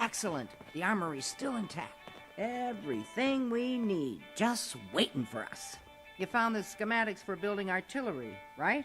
Excellent. The armory's still intact. Everything we need, just waiting for us. You found the schematics for building artillery, right?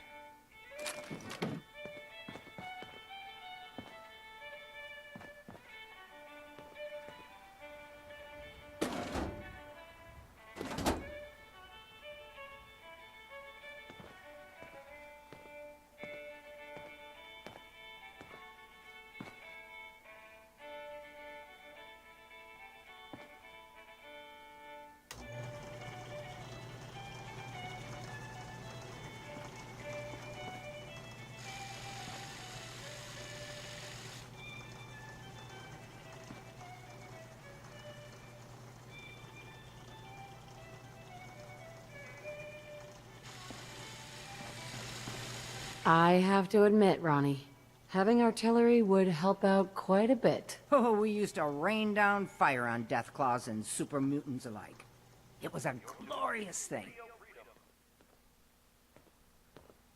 I have to admit, Ronnie, having artillery would help out quite a bit. Oh, we used to rain down fire on Deathclaws and super mutants alike. It was a glorious thing.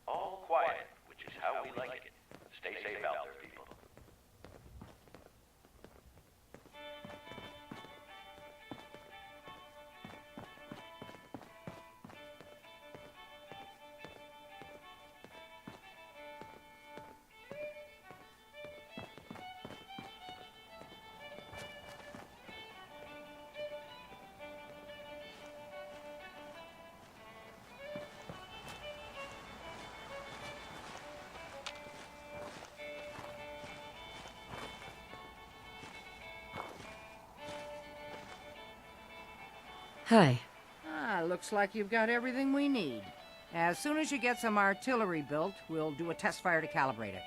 All quiet, which is how we like it. Stay safe out there, people. Hi. Looks like you've got everything we need. As soon as you get some artillery built, we'll do a test fire to calibrate it.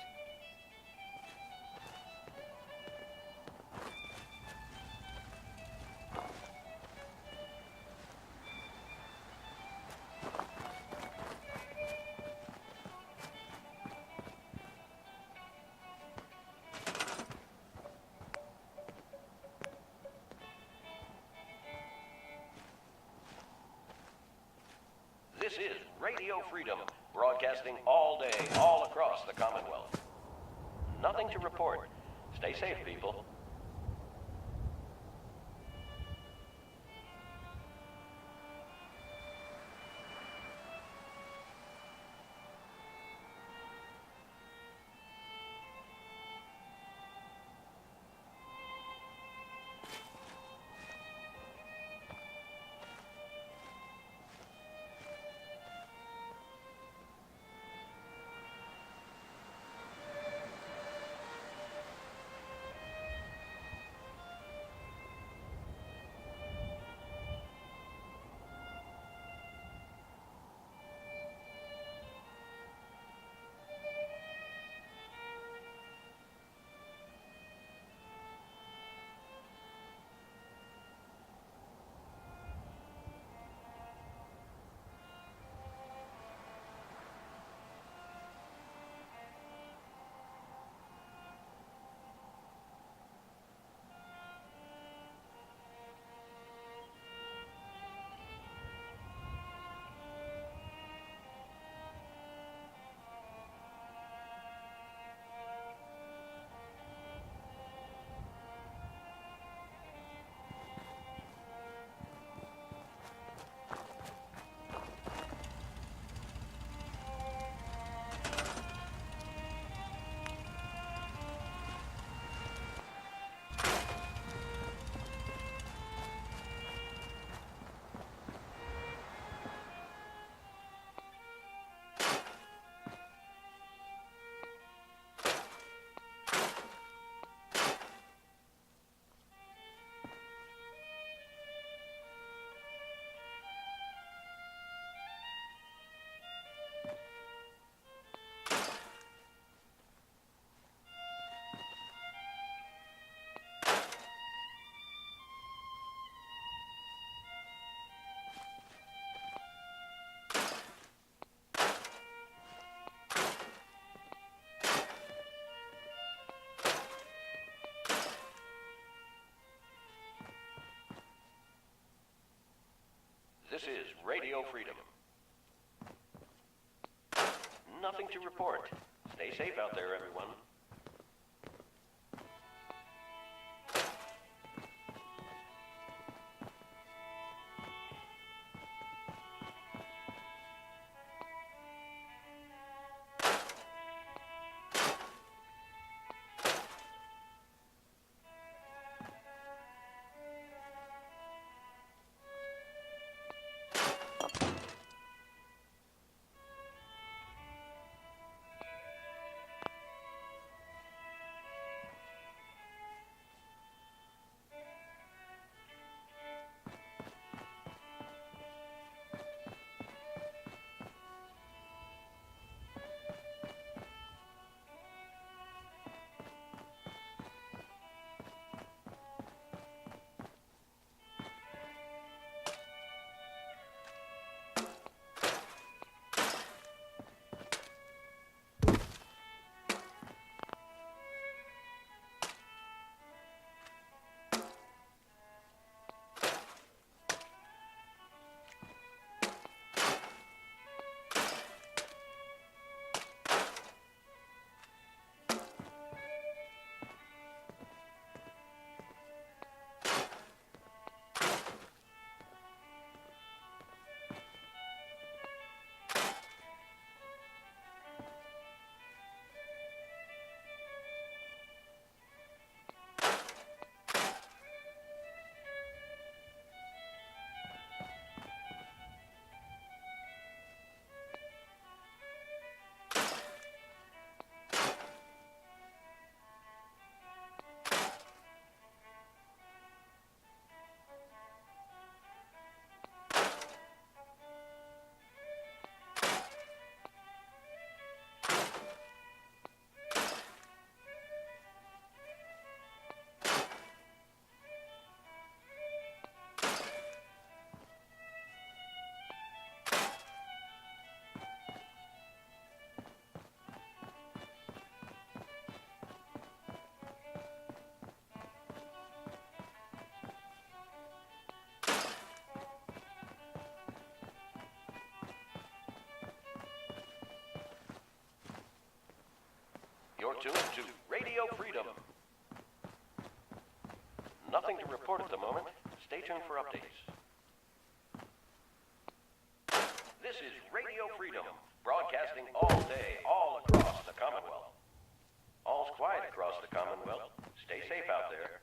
This is Radio Freedom, broadcasting all day, all across the Commonwealth. Nothing to report. Stay safe, people. This is Radio Freedom. Nothing to report. Stay safe out there, everyone. tuned to Radio Freedom. Nothing to report at the moment. Stay tuned for updates. This is Radio Freedom, broadcasting all day, all across the Commonwealth. All's quiet across the Commonwealth. Stay safe out there.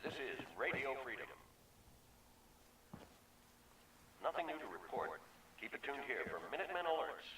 This is Radio Freedom. Nothing new to report. Keep it tuned here for Minutemen alerts.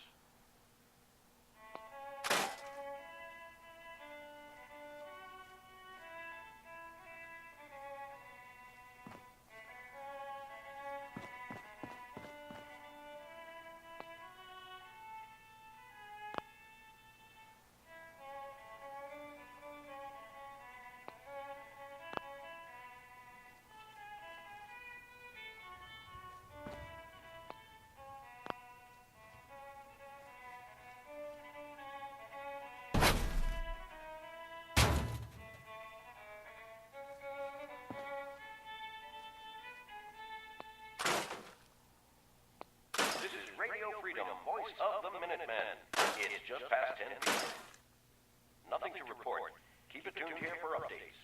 This is Radio Freedom, voice of the Minutemen. It's just past 10 p.m. Nothing to report. Keep it tuned here for updates.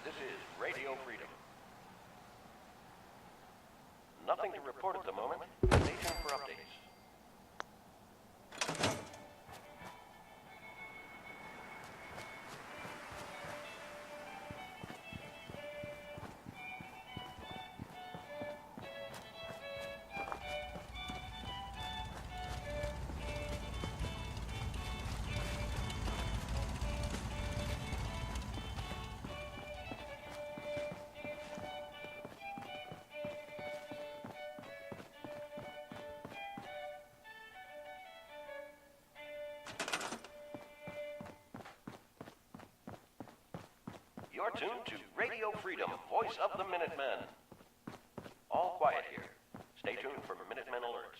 This is Radio Freedom. Nothing to report at the moment. Stay tuned for updates. You're tuned to Radio Freedom, voice of the Minutemen. All quiet here. Stay tuned for Minutemen alerts.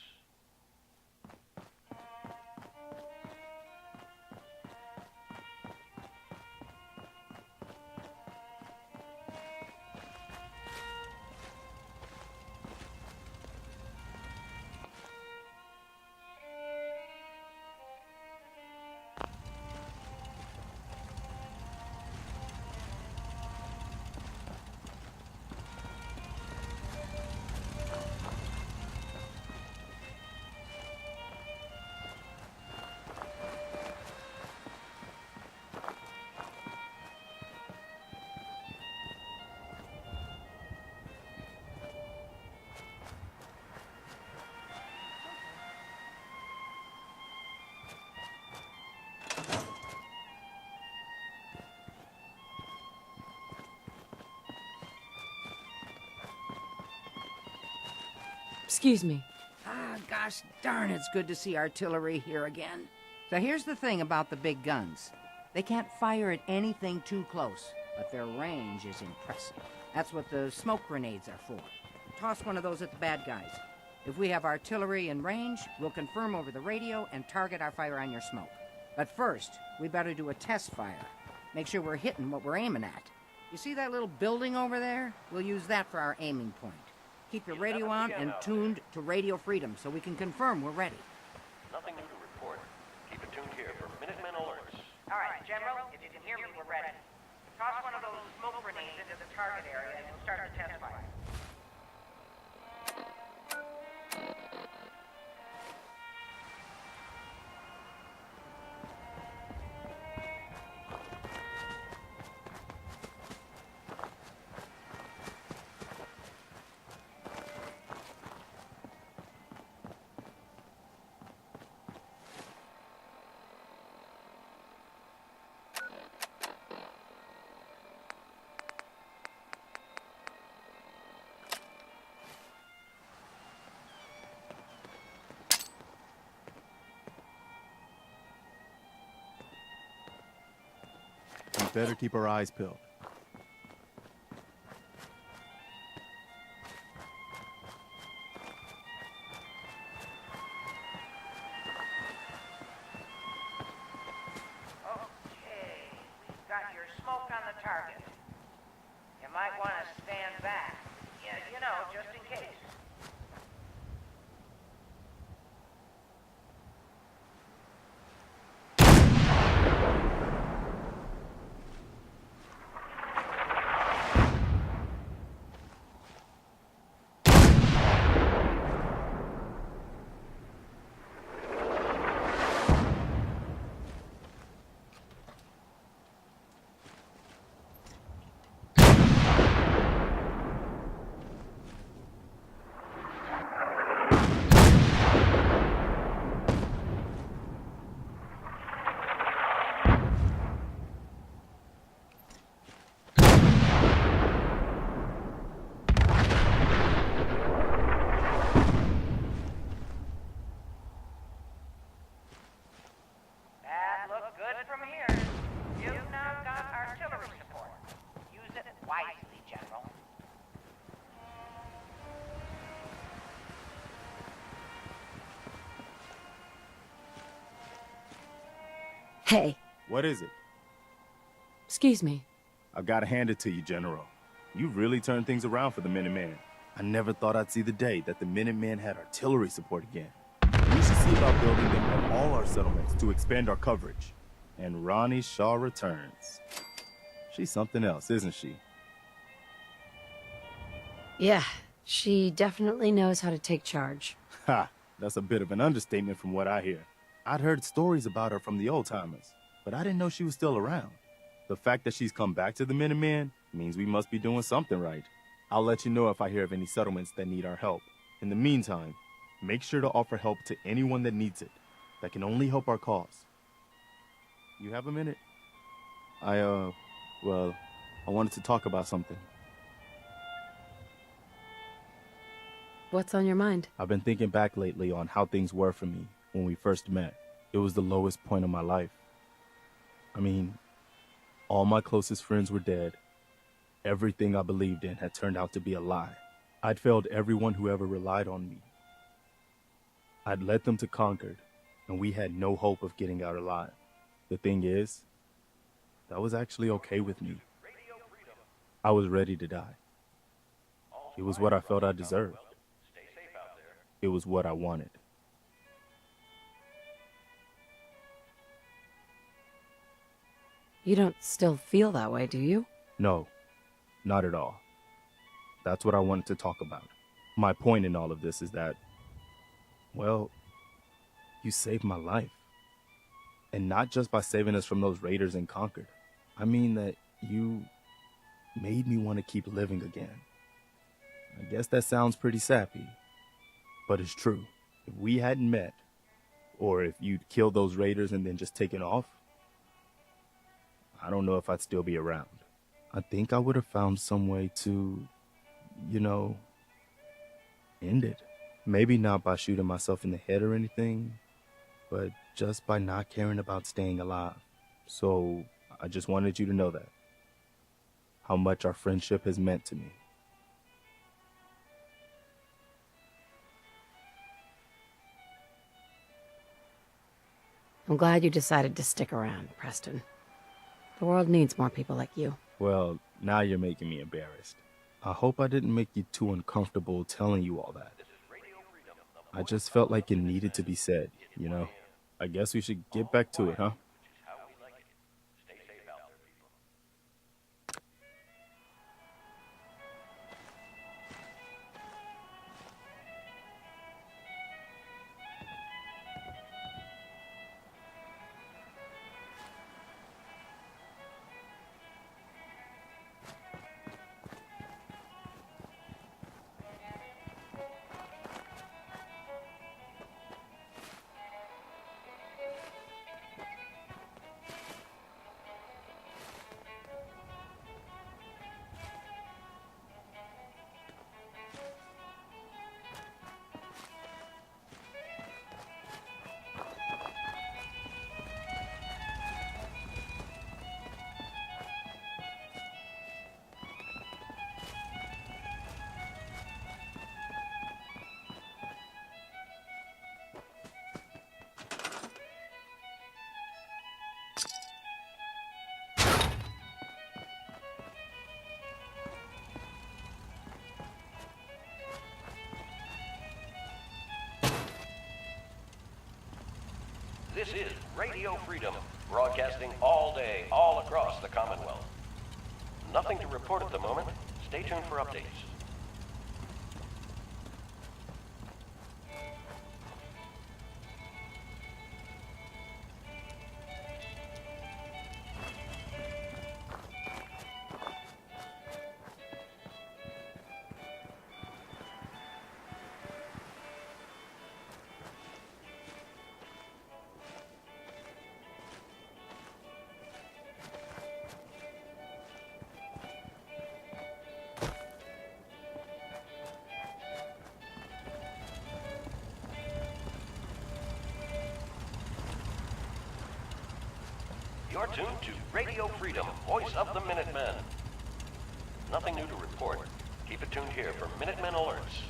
Excuse me. Ah, gosh darn, it's good to see artillery here again. So here's the thing about the big guns. They can't fire at anything too close, but their range is impressive. That's what the smoke grenades are for. Toss one of those at the bad guys. If we have artillery in range, we'll confirm over the radio and target our fire on your smoke. But first, we better do a test fire. Make sure we're hitting what we're aiming at. You see that little building over there? We'll use that for our aiming point. Keep your radio on and tuned to Radio Freedom so we can confirm we're ready. Nothing new to report. Keep it tuned here for Minutemen alerts. All right, General, if you can hear me, we're ready. Toss one of those smoke grenades into the target area and we'll start the test fire. We better keep our eyes peeled. Okay, we've got your smoke on the target. You might want to stand back. Yeah, you know, just in case. Wisely, General. Hey, What is it? excuse me. I've got to hand it to you, General. You really turned things around for the Minutemen. I never thought I'd see the day that the Minutemen had artillery support again. We should see about building them at all our settlements to expand our coverage. And Ronnie Shaw returns. She's something else, isn't she? Yeah, she definitely knows how to take charge. Ha! That's a bit of an understatement from what I hear. I'd heard stories about her from the old-timers, but I didn't know she was still around. The fact that she's come back to the Minutemen means we must be doing something right. I'll let you know if I hear of any settlements that need our help. In the meantime, make sure to offer help to anyone that needs it. That can only help our cause. You have a minute? I wanted to talk about something. What's on your mind? I've been thinking back lately on how things were for me when we first met. It was the lowest point of my life. I mean, all my closest friends were dead. Everything I believed in had turned out to be a lie. I'd failed everyone who ever relied on me. I'd led them to Concord, and we had no hope of getting out alive. The thing is, that was actually okay with me. I was ready to die. It was what I felt I deserved. It was what I wanted. You don't still feel that way, do you? No, not at all. That's what I wanted to talk about. My point in all of this is that, well, you saved my life. And not just by saving us from those raiders in Concord. I mean that you made me want to keep living again. I guess that sounds pretty sappy, but it's true. If we hadn't met, or if you'd killed those raiders and then just taken off, I don't know if I'd still be around. I think I would have found some way to, end it. Maybe not by shooting myself in the head or anything, but just by not caring about staying alive. So I just wanted you to know that. How much our friendship has meant to me. I'm glad you decided to stick around, Preston. The world needs more people like you. Well, now you're making me embarrassed. I hope I didn't make you too uncomfortable telling you all that. I just felt like it needed to be said, you know? I guess we should get back to it, huh? This is Radio Freedom, broadcasting all day, all across the Commonwealth. Nothing to report at the moment. Stay tuned for updates. You're tuned to Radio Freedom, voice of the Minutemen. Nothing new to report. Keep it tuned here for Minutemen alerts.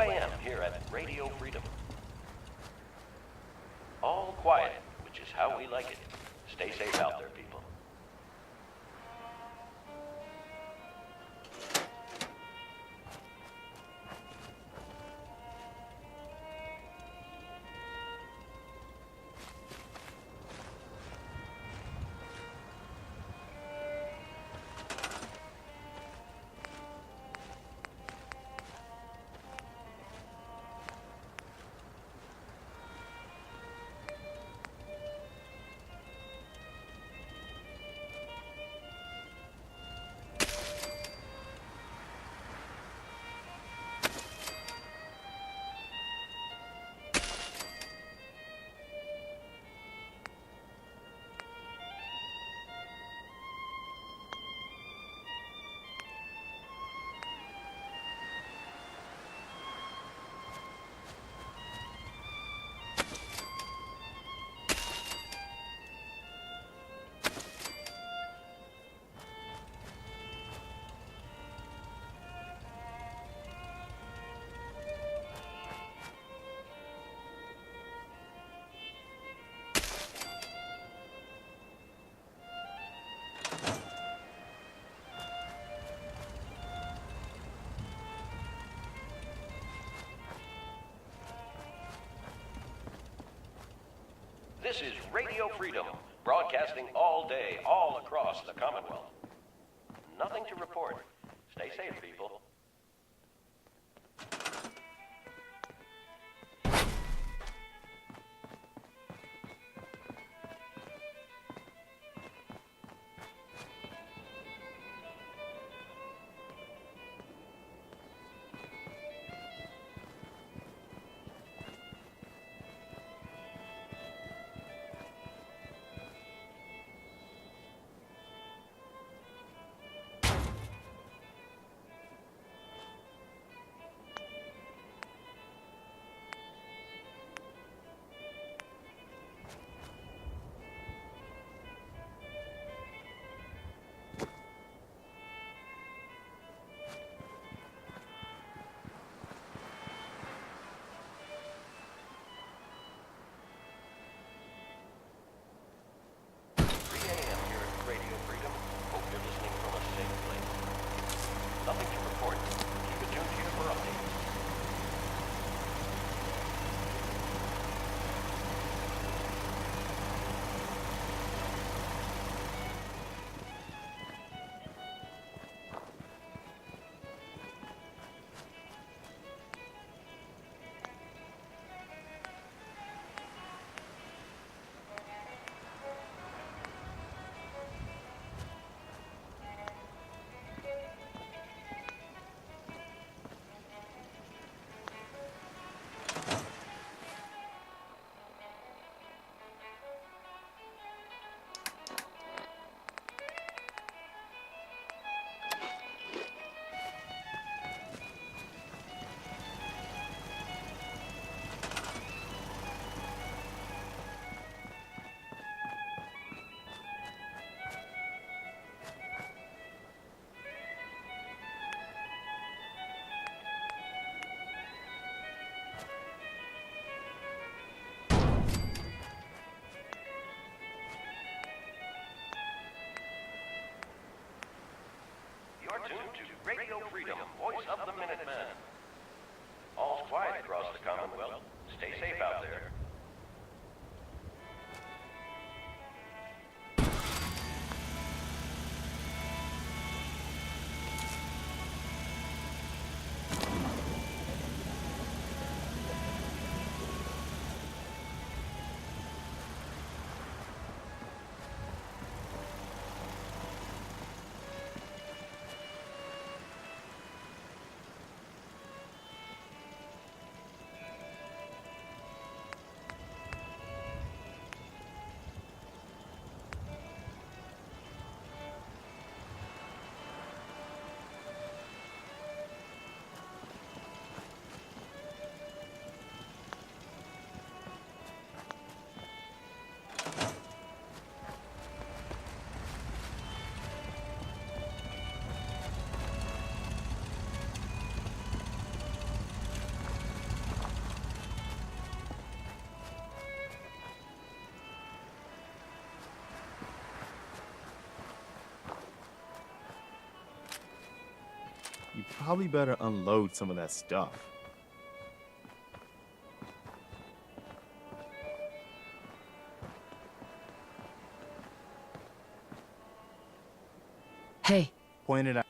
A.m. here at Radio Freedom. All quiet, which is how we like it. Stay safe out there, people. This is Radio Freedom, broadcasting all day, all across the Commonwealth. Nothing to report. Stay safe, people. Nothing to report. Keep it tuned here for updates. You're tuned to Radio Freedom, voice of the Minutemen. All's quiet across the Commonwealth. Stay safe out there. You probably better unload some of that stuff. Hey, Point it out.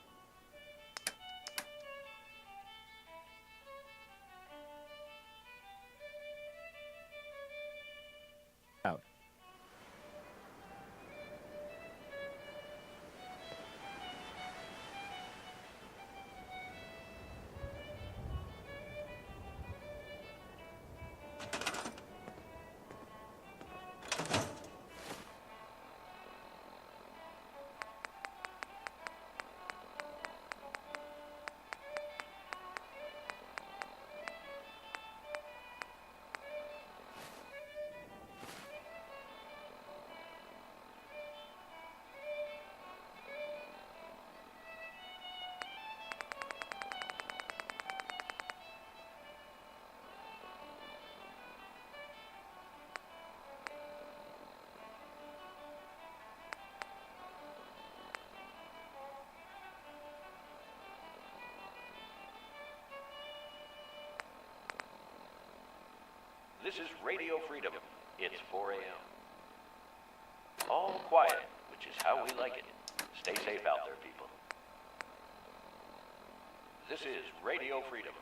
This is Radio Freedom. It's 4 a.m. quiet, which is how we like it. Stay safe out there, people. This is Radio Freedom.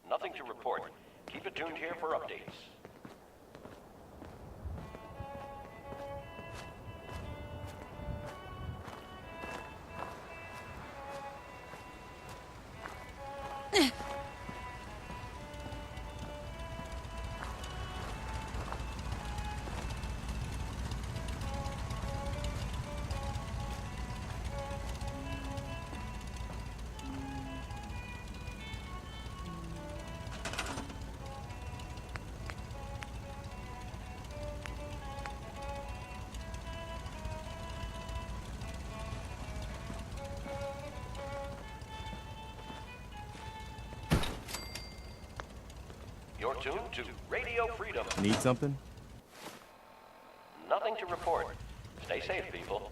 Nothing to report. Keep it tuned here for updates. You're tuned to Radio Freedom. Need something? Nothing to report. Stay safe, people.